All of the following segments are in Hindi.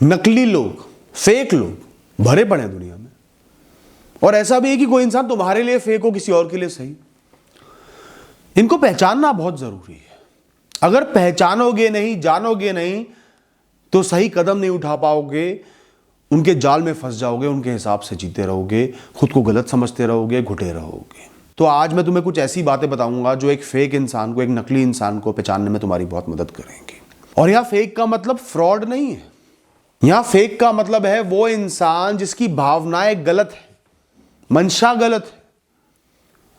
नकली लोग, फेक लोग भरे पड़े हैं दुनिया में। और ऐसा भी है कि कोई इंसान तुम्हारे लिए फेक हो, किसी और के लिए सही। इनको पहचानना बहुत जरूरी है। अगर पहचानोगे नहीं, जानोगे नहीं, तो सही कदम नहीं उठा पाओगे, उनके जाल में फंस जाओगे, उनके हिसाब से जीते रहोगे, खुद को गलत समझते रहोगे, घुटे रहोगे। तो आज मैं तुम्हें कुछ ऐसी बातें बताऊंगा जो एक फेक इंसान को, एक नकली इंसान को पहचानने में तुम्हारी बहुत मदद करेंगी। और यहां फेक का मतलब फ्रॉड नहीं है। यहां फेक का मतलब है वो इंसान जिसकी भावनाएं गलत है, मंशा गलत है,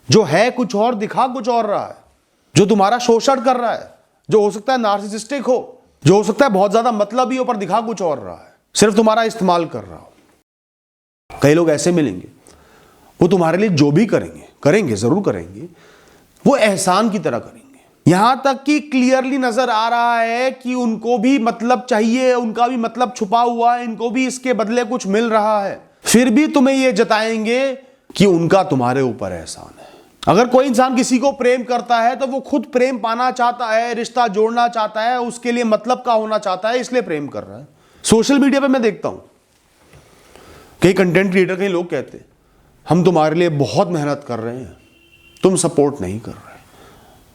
जो है कुछ और दिखा कुछ और रहा है, जो तुम्हारा शोषण कर रहा है, जो हो सकता है नार्सिसिस्टिक हो, जो हो सकता है बहुत ज्यादा मतलबी हो पर दिखा कुछ और रहा है, सिर्फ तुम्हारा इस्तेमाल कर रहा हो। कई लोग ऐसे मिलेंगे, वो तुम्हारे लिए जो भी करेंगे जरूर करेंगे, वो एहसान की तरह करेंगे। यहां तक कि क्लियरली नजर आ रहा है कि उनको भी मतलब चाहिए, उनका भी मतलब छुपा हुआ है, इनको भी इसके बदले कुछ मिल रहा है, फिर भी तुम्हें यह जताएंगे कि उनका तुम्हारे ऊपर एहसान है। अगर कोई इंसान किसी को प्रेम करता है तो वो खुद प्रेम पाना चाहता है, रिश्ता जोड़ना चाहता है, उसके लिए मतलब का होना चाहता है, इसलिए प्रेम कर रहा है। सोशल मीडिया पे मैं देखता हूं कई कंटेंट क्रिएटर, कई लोग कहते हैं हम तुम्हारे लिए बहुत मेहनत कर रहे हैं, तुम सपोर्ट नहीं कर रहे।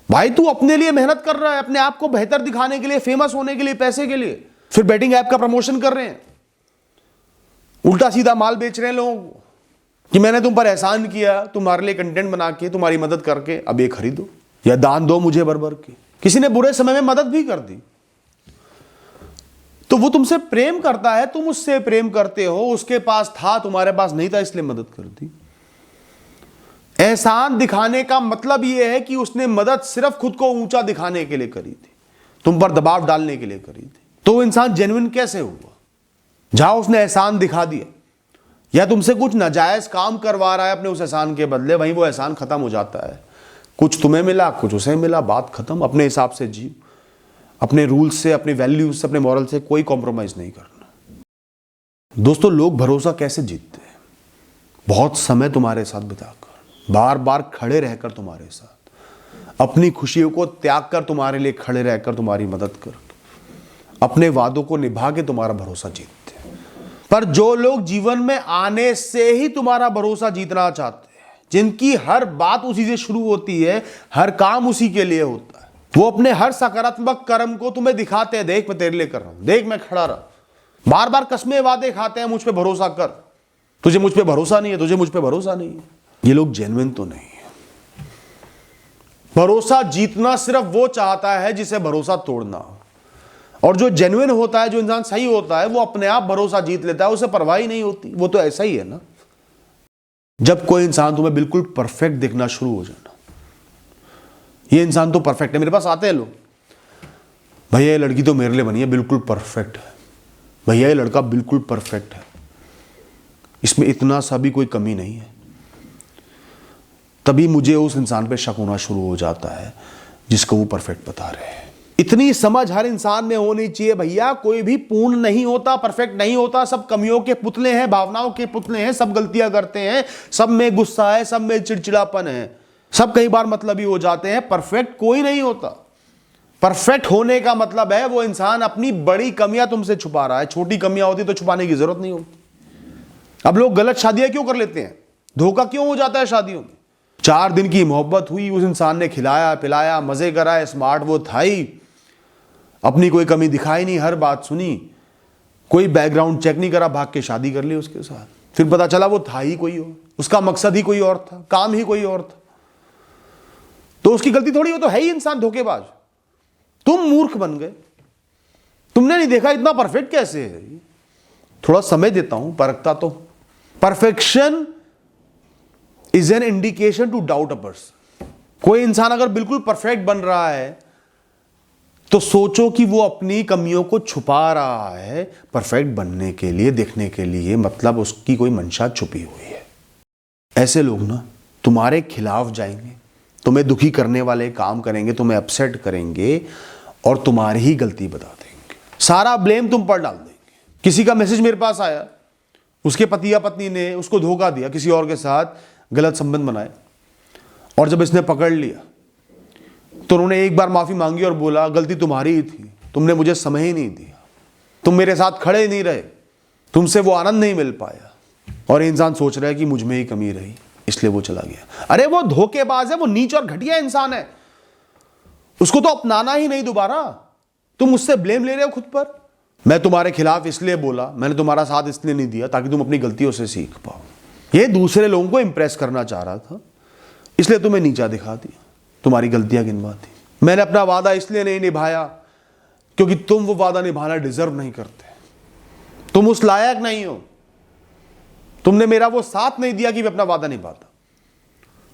भाई तू अपने लिए मेहनत कर रहा है, अपने आप को बेहतर दिखाने के लिए, फेमस होने के लिए, पैसे के लिए, फिर बेटिंग ऐप का प्रमोशन कर रहे हैं, उल्टा सीधा माल बेच रहे हैं लोगों को कि मैंने तुम पर एहसान किया, तुम्हारे लिए कंटेंट बना के, तुम्हारी मदद करके, अब ये खरीदो या दान दो मुझे भर भर के। किसी ने बुरे समय में मदद भी कर दी तो वो तुमसे प्रेम करता है, तुम उससे प्रेम करते हो, उसके पास था तुम्हारे पास नहीं था इसलिए मदद कर दी। एहसान दिखाने का मतलब यह है कि उसने मदद सिर्फ खुद को ऊंचा दिखाने के लिए करी थी, तुम पर दबाव डालने के लिए करी थी। तो वो इंसान जेन्युइन कैसे हुआ? जहां उसने एहसान दिखा दिया या तुमसे कुछ नाजायज काम करवा रहा है अपने उस एहसान के बदले, वहीं वो एहसान खत्म हो जाता है। कुछ तुम्हें मिला, कुछ उसे मिला, बात खत्म। अपने हिसाब से जियो, अपने रूल्स से, अपने वैल्यूज से, अपने मॉरल से कोई कॉम्प्रोमाइज नहीं करना। दोस्तों, लोग भरोसा कैसे जीतते हैं? बहुत समय तुम्हारे साथ बिताकर, बार बार खड़े रहकर तुम्हारे साथ, अपनी खुशियों को त्याग कर तुम्हारे लिए खड़े रहकर, तुम्हारी मदद कर, अपने वादों को निभा के तुम्हारा भरोसा जीतते हैं। पर जो लोग जीवन में आने से ही तुम्हारा भरोसा जीतना चाहते हैं, जिनकी हर बात उसी से शुरू होती है, हर काम उसी के लिए होता है, वो अपने हर सकारात्मक कर्म को तुम्हें दिखाते हैं, देख मैं तेरे लिए कर रहा हूं, देख मैं खड़ा रहा, बार बार कस्में वादे खाते हैं, मुझ पे भरोसा कर, तुझे मुझ पे भरोसा नहीं है, तुझे मुझ पे भरोसा नहीं है। ये लोग जेन्युइन तो नहीं है। भरोसा जीतना सिर्फ वो चाहता है जिसे भरोसा तोड़ना हो, और जो जेन्युइन होता है, जो इंसान सही होता है, वो अपने आप भरोसा जीत लेता है, उसे परवाह ही नहीं होती। वो तो ऐसा ही है ना। जब कोई इंसान तुम्हें बिल्कुल परफेक्ट दिखना शुरू हो जाना, ये इंसान तो परफेक्ट है, मेरे पास आते हैं लोग, भैया ये लड़की तो मेरे लिए बनी है, बिल्कुल परफेक्ट है, भैया ये लड़का बिल्कुल परफेक्ट है, इसमें इतना सा भी कोई कमी नहीं है। तभी मुझे उस इंसान पे शक होना शुरू हो जाता है जिसको वो परफेक्ट बता रहे हैं। इतनी समझ हर इंसान में होनी चाहिए भैया, कोई भी पूर्ण नहीं होता, परफेक्ट नहीं होता, सब कमियों के पुतले हैं, भावनाओं के पुतले हैं, सब गलतियां करते हैं, सब में गुस्सा है, सब में चिड़चिड़ापन है, सब कई बार मतलबी हो जाते हैं। परफेक्ट कोई नहीं होता। परफेक्ट होने का मतलब है वो इंसान अपनी बड़ी कमियां तुमसे छुपा रहा है, छोटी कमियां होती तो छुपाने की जरूरत नहीं होती। अब लोग गलत शादियां क्यों कर लेते हैं? धोखा क्यों हो जाता है शादियों में? 4 दिन की मोहब्बत हुई, उस इंसान ने खिलाया पिलाया, मजे कराए, स्मार्ट वो था ही, अपनी कोई कमी दिखाई नहीं, हर बात सुनी, कोई बैकग्राउंड चेक नहीं करा, भाग के शादी कर ली उसके साथ। फिर पता चला वो था ही कोई और, उसका मकसद ही कोई और था, काम ही कोई और था। तो उसकी गलती थोड़ी, वो तो है ही इंसान धोखेबाज। तुम मूर्ख बन गए, तुमने नहीं देखा इतना परफेक्ट कैसे है। थोड़ा समय देता हूं, परखता तो। Perfection is an indication to doubt a person. कोई इंसान अगर बिल्कुल परफेक्ट बन रहा है तो सोचो कि वो अपनी कमियों को छुपा रहा है परफेक्ट बनने के लिए, दिखने के लिए, मतलब उसकी कोई मंशा छुपी हुई है। ऐसे लोग ना तुम्हारे खिलाफ जाएंगे, तुम्हें दुखी करने वाले काम करेंगे, तुम्हें अपसेट करेंगे और तुम्हारी ही गलती बता देंगे, सारा ब्लेम तुम पर डाल देंगे। किसी का मैसेज मेरे पास आया, उसके पति या पत्नी ने उसको धोखा दिया, किसी और के साथ गलत संबंध बनाए, और जब इसने पकड़ लिया तो उन्होंने एक बार माफी मांगी और बोला गलती तुम्हारी ही थी, तुमने मुझे समय ही नहीं दिया। तुम मेरे साथ खड़े नहीं रहे, तुमसे वो आनंद नहीं मिल पाया, और इंसान सोच रहा है कि मुझ में ही कमी रही इसलिए वो चला गया। अरे वो धोखेबाज है, वो नीच और घटिया इंसान है, उसको तो अपनाना ही नहीं दोबारा। तुम मुझसे ब्लेम ले रहे हो खुद पर। मैं तुम्हारे खिलाफ इसलिए बोला, मैंने तुम्हारा साथ इसलिए नहीं दिया ताकि तुम अपनी गलतियों से सीख पाओ। ये दूसरे लोगों को इंप्रेस करना चाह रहा था, इसलिए तुम्हें नीचा दिखा दिया, तुम्हारी गलतियां गिनवा दी। मैंने अपना वादा इसलिए नहीं निभाया क्योंकि तुम वो वादा निभाना डिजर्व नहीं करते, तुम उस लायक नहीं हो, तुमने मेरा वो साथ नहीं दिया कि मैं अपना वादा निभाता।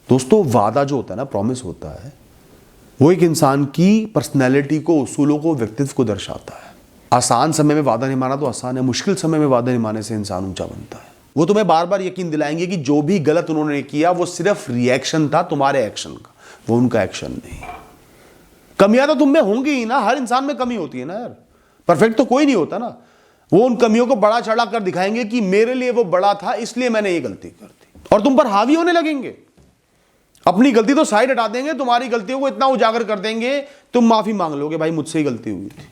दोस्तों, वादा जो होता है ना, प्रॉमिस होता है, वो एक इंसान की पर्सनैलिटी को, उसूलों को, व्यक्तित्व को दर्शाता है। आसान समय में वादा निभाना तो आसान है, मुश्किल समय में वादा निभाने से इंसान ऊंचा बनता है। वो तुम्हें बार बार यकीन दिलाएंगे कि जो भी गलत उन्होंने किया वो सिर्फ रिएक्शन था तुम्हारे एक्शन का, वो उनका एक्शन नहीं। कमियां तो तुम में होंगी ही ना, हर इंसान में कमी होती है ना यार, परफेक्ट तो कोई नहीं होता ना। वो उन कमियों को बड़ा चढ़ा कर दिखाएंगे कि मेरे लिए वो बड़ा था इसलिए मैंने ये गलती कर दी, और तुम पर हावी होने लगेंगे। अपनी गलती तो साइड हटा देंगे, तुम्हारी गलतियों को इतना उजागर कर देंगे, तुम माफी मांग लोगे, भाई मुझसे ही गलती हुई थी।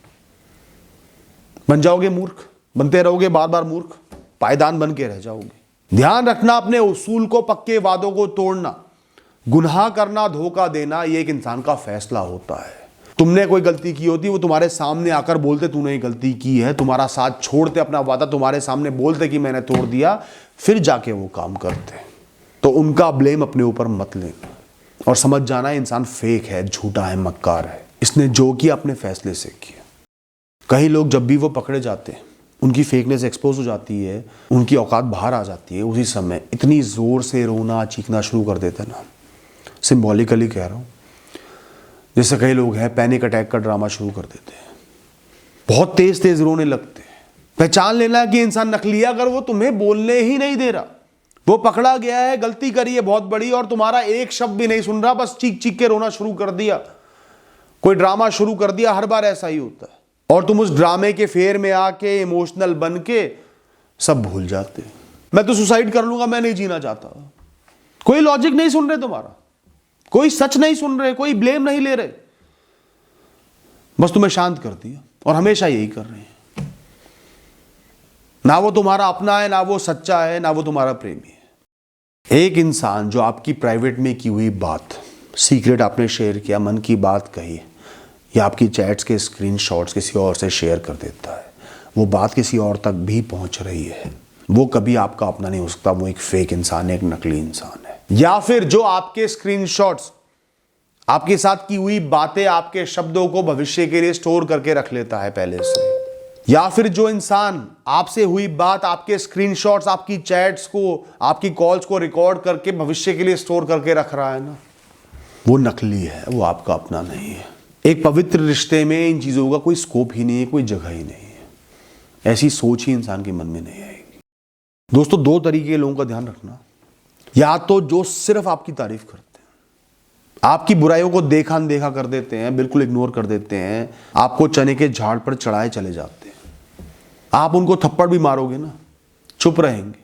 बन जाओगे मूर्ख, बनते रहोगे बार बार मूर्ख, पायदान बन के रह जाओगे। ध्यान रखना, अपने उसूल को, पक्के वादों को तोड़ना, गुनाह करना, धोखा देना, ये एक इंसान का फैसला होता है। तुमने कोई गलती की होती, वो तुम्हारे सामने आकर बोलते तूने ये गलती की है, तुम्हारा साथ छोड़ते, अपना वादा तुम्हारे सामने बोलते कि मैंने तोड़ दिया, फिर जाके वो काम करते। तो उनका ब्लेम अपने ऊपर मत लेना, और समझ जाना इंसान फेक है, झूठा है, मक्कार है। इसने जो किया अपने फैसले से किया। कई लोग जब भी वो पकड़े जाते हैं, उनकी फेकनेस एक्सपोज हो जाती है, उनकी औकात बाहर आ जाती है, उसी समय इतनी जोर से रोना चीखना शुरू कर देते हैं ना, सिंबॉलिकली कह रहा हूं, जैसे कई लोग हैं पैनिक अटैक का ड्रामा शुरू कर देते हैं, बहुत तेज तेज रोने लगते हैं। पहचान लेना कि इंसान नकली है अगर वो तुम्हें बोलने ही नहीं दे रहा। वो पकड़ा गया है, गलती करी है बहुत बड़ी, और तुम्हारा एक शब्द भी नहीं सुन रहा, बस चीख चीख के रोना शुरू कर दिया, कोई ड्रामा शुरू कर दिया। हर बार ऐसा ही होता है, और तुम उस ड्रामे के फेर में आके इमोशनल बन के सब भूल जाते। मैं तो सुसाइड कर लूंगा, मैं नहीं जीना चाहता। कोई लॉजिक नहीं सुन रहे तुम्हारा, कोई सच नहीं सुन रहे, कोई ब्लेम नहीं ले रहे, बस तुम्हें शांत कर दिया, और हमेशा यही कर रहे हैं। ना वो तुम्हारा अपना है, ना वो सच्चा है, ना वो तुम्हारा प्रेमी है। एक इंसान जो आपकी प्राइवेट में की हुई बात, सीक्रेट आपने शेयर किया, मन की बात कही, या आपकी चैट्स के स्क्रीनशॉट्स किसी और से शेयर कर देता है, वो बात किसी और तक भी पहुंच रही है, वो कभी आपका अपना नहीं हो सकता। वो एक फेक इंसान है, एक नकली इंसान है। या फिर जो आपके स्क्रीनशॉट्स, आपके साथ की हुई बातें, आपके शब्दों को भविष्य के लिए स्टोर करके रख लेता है पहले से। या फिर जो इंसान आपसे हुई बात, आपके स्क्रीनशॉट्स, आपकी चैट्स को, आपकी कॉल्स को रिकॉर्ड करके भविष्य के लिए स्टोर करके रख रहा है ना, वो नकली है, वो आपका अपना नहीं है। एक पवित्र रिश्ते में इन चीजों का कोई स्कोप ही नहीं है, कोई जगह ही नहीं है। ऐसी सोच ही इंसान के मन में नहीं आएगी। दोस्तों, दो तरीके के लोगों का ध्यान रखना, या तो जो सिर्फ आपकी तारीफ करते हैं, आपकी बुराइयों को देखा अनदेखा कर देते हैं, बिल्कुल इग्नोर कर देते हैं, आपको चने के झाड़ पर चढ़ाए चले जाते हैं। आप उनको थप्पड़ भी मारोगे ना, चुप रहेंगे,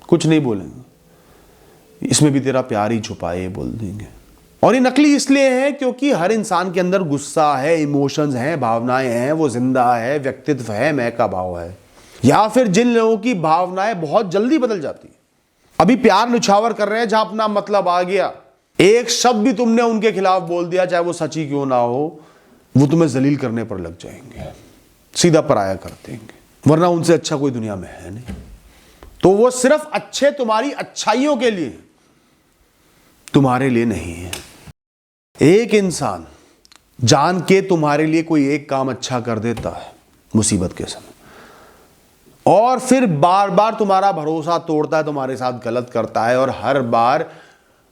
कुछ नहीं बोलेंगे, इसमें भी तेरा प्यार ही छुपा है, बोल देंगे। और ये नकली इसलिए है क्योंकि हर इंसान के अंदर गुस्सा है, इमोशंस हैं, भावनाएं हैं, वो जिंदा है, व्यक्तित्व है, मैं का भाव है। या फिर जिन लोगों की भावनाएं बहुत जल्दी बदल जाती है, अभी प्यार निछावर कर रहे हैं, जहां अपना मतलब आ गया, एक शब्द भी तुमने उनके खिलाफ बोल दिया, चाहे वो सच्ची क्यों ना हो, वो तुम्हें जलील करने पर लग जाएंगे, सीधा पराया कर देंगे, वरना उनसे अच्छा कोई दुनिया में है नहीं। तो वो सिर्फ अच्छे तुम्हारी अच्छाइयों के लिए, तुम्हारे लिए नहीं है। एक इंसान जान के तुम्हारे लिए कोई एक काम अच्छा कर देता है मुसीबत के समय, और फिर बार बार तुम्हारा भरोसा तोड़ता है, तुम्हारे साथ गलत करता है, और हर बार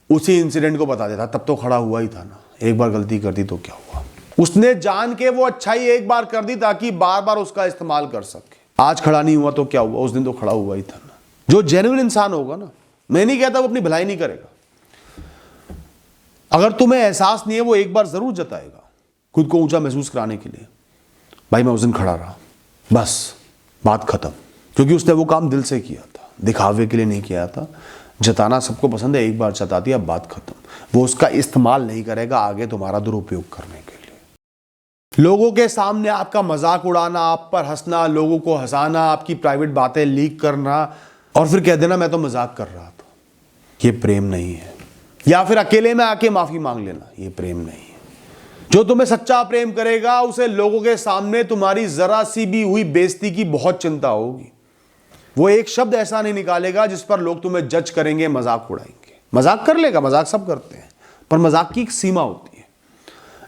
उसी इंसिडेंट को बता देता, तब तो खड़ा हुआ ही था ना, एक बार गलती कर दी तो क्या हुआ। उसने जान के वो अच्छाई एक बार कर दी ताकि बार बार उसका इस्तेमाल कर सके। आज खड़ा नहीं हुआ तो क्या हुआ, उस दिन तो खड़ा हुआ ही था ना। जो जेन्युइन इंसान होगा ना, मैं नहीं कहता वो अपनी भलाई नहीं करेगा, अगर तुम्हें एहसास नहीं है, वो एक बार जरूर जताएगा खुद को ऊंचा महसूस कराने के लिए, भाई मैं उस दिन खड़ा रहा, बस बात खत्म। क्योंकि उसने वो काम दिल से किया था, दिखावे के लिए नहीं किया था। जताना सबको पसंद है, एक बार जता दिया, बात खत्म। वो उसका इस्तेमाल नहीं करेगा आगे तुम्हारा दुरुपयोग करने के लिए। लोगों के सामने आपका मजाक उड़ाना, आप पर हंसना, लोगों को हंसाना, आपकी प्राइवेट बातें लीक करना और फिर कह देना मैं तो मजाक कर रहा था, ये प्रेम नहीं है। या फिर अकेले में आके माफी मांग लेना, ये प्रेम नहीं है। जो तुम्हें सच्चा प्रेम करेगा उसे लोगों के सामने तुम्हारी जरा सी भी हुई बेइज्जती की बहुत चिंता होगी। वो एक शब्द ऐसा नहीं निकालेगा जिस पर लोग तुम्हें जज करेंगे, मजाक उड़ाएंगे। मजाक कर लेगा, मजाक सब करते हैं, पर मजाक की एक सीमा होती है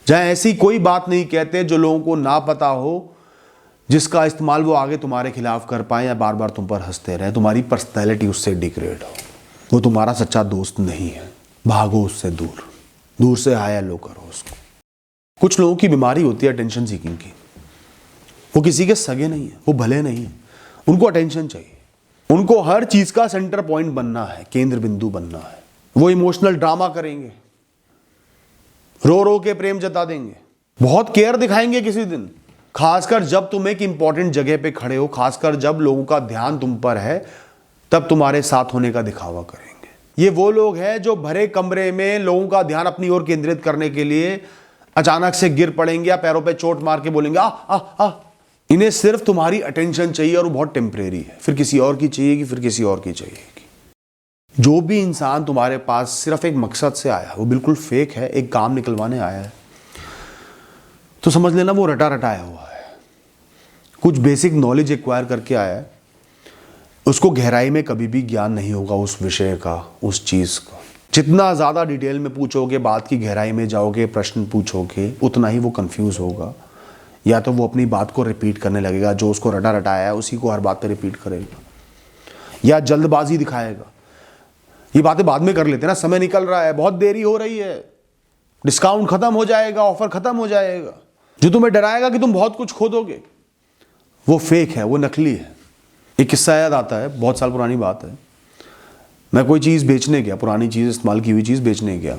जहां ऐसी कोई बात नहीं कहते जो लोगों को ना पता हो, जिसका इस्तेमाल वो आगे तुम्हारे खिलाफ कर पाए या बार बार तुम पर हंसते रहे, तुम्हारी पर्सनैलिटी उससे डिग्रेड हो। वो तुम्हारा सच्चा दोस्त नहीं है, भागो उससे दूर, दूर से हाय हेलो करो उसको। कुछ लोगों की बीमारी होती है अटेंशन सीकिंग की। वो किसी के सगे नहीं है, वो भले नहीं है, उनको अटेंशन चाहिए, उनको हर चीज का सेंटर पॉइंट बनना है, केंद्र बिंदु बनना है। वो इमोशनल ड्रामा करेंगे, रो रो के प्रेम जता देंगे, बहुत केयर दिखाएंगे किसी दिन, खासकर जब तुम एक इंपॉर्टेंट जगह पे खड़े हो, खासकर जब लोगों का ध्यान तुम पर है, तब तुम्हारे साथ होने का दिखावा करेंगे। ये वो लोग हैं जो भरे कमरे में लोगों का ध्यान अपनी ओर केंद्रित करने के लिए अचानक से गिर पड़ेंगे या पैरों पे चोट मार के बोलेंगे आ आ आ। इन्हें सिर्फ तुम्हारी अटेंशन चाहिए और वो बहुत टेम्परेरी है, फिर किसी और की चाहिएगी, फिर किसी और की चाहिएगी। जो भी इंसान तुम्हारे पास सिर्फ एक मकसद से आया, वो बिल्कुल फेक है, एक काम निकलवाने आया है, तो समझ लेना वो रटा रटाया हुआ है, कुछ बेसिक नॉलेज एक्वायर करके आया है। उसको गहराई में कभी भी ज्ञान नहीं होगा उस विषय का, उस चीज का। जितना ज्यादा डिटेल में पूछोगे, बात की गहराई में जाओगे, प्रश्न पूछोगे, उतना ही वो कंफ्यूज होगा। या तो वो अपनी बात को रिपीट करने लगेगा, जो उसको रटा रटाया है उसी को हर बात पे रिपीट करेगा, या जल्दबाजी दिखाएगा। ये बातें बाद में कर लेते हैं ना, समय निकल रहा है, बहुत देरी हो रही है, डिस्काउंट खत्म हो जाएगा, ऑफर खत्म हो जाएगा। जो तुम्हें डराएगा कि तुम बहुत कुछ खो दोगे, वो फेक है, वो नकली है। एक किस्सा याद आता है, बहुत साल पुरानी बात है। मैं कोई चीज़ बेचने गया, पुरानी चीज़, इस्तेमाल की हुई चीज़ बेचने गया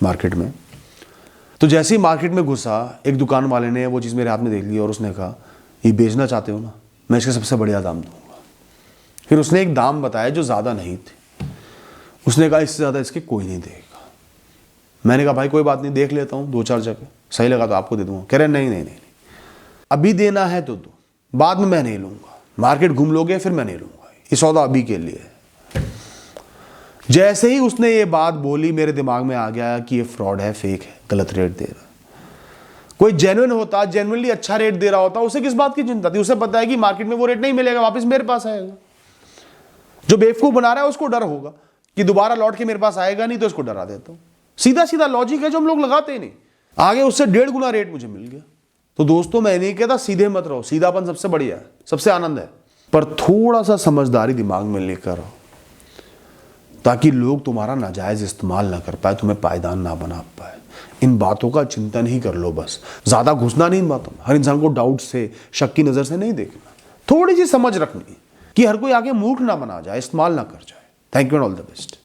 मार्केट में। तो जैसे ही मार्केट में घुसा, एक दुकान वाले ने वो चीज़ मेरे हाथ में देख ली और उसने कहा ये बेचना चाहते हो ना, मैं इसका सबसे बढ़िया दाम दूंगा। फिर उसने एक दाम बताया जो ज़्यादा नहीं थे। उसने कहा इससे ज़्यादा इसके कोई नहीं देगा। मैंने कहा भाई कोई बात नहीं, देख लेता हूँ 2-4 जगह, सही लगा तो आपको दे दूंगा। कह रहे नहीं नहीं नहीं, अभी देना है तो दो, बाद में मैं नहीं लूँगा, मार्केट घूम लोगे फिर मैं नहीं लूँगा, ये सौदा अभी के लिए है। जैसे ही उसने ये बात बोली, मेरे दिमाग में आ गया कि ये फ्रॉड है, फेक है, गलत रेट दे रहा है। कोई जेन्युइन होता, जेन्युइनली अच्छा रेट दे रहा होता, उसे किस बात की चिंता थी? उसे पता है कि मार्केट में वो रेट नहीं मिलेगा, वापस मेरे पास आएगा। जो बेवकूफ बना रहा है उसको डर होगा कि दोबारा लौट के मेरे पास आएगा नहीं, तो इसको डरा देता हूं। सीधा सीधा लॉजिक है जो हम लोग लगाते ही नहीं। आगे उससे 1.5 गुना रेट मुझे मिल गया। तो दोस्तों मैं नहीं कहता सीधे मत रहो, सीधापन सबसे बढ़िया है, सबसे आनंद है, पर थोड़ा सा समझदारी दिमाग में लेकर आओ, ताकि लोग तुम्हारा नाजायज इस्तेमाल ना कर पाए, तुम्हें पायदान ना बना पाए। इन बातों का चिंतन ही कर लो, बस ज्यादा घुसना नहीं इन बातों में। हर इंसान को डाउट से, शक की नजर से नहीं देखना, थोड़ी सी समझ रखनी कि हर कोई आगे मूर्ख ना बना जाए, इस्तेमाल ना कर जाए। Thank you and all the best.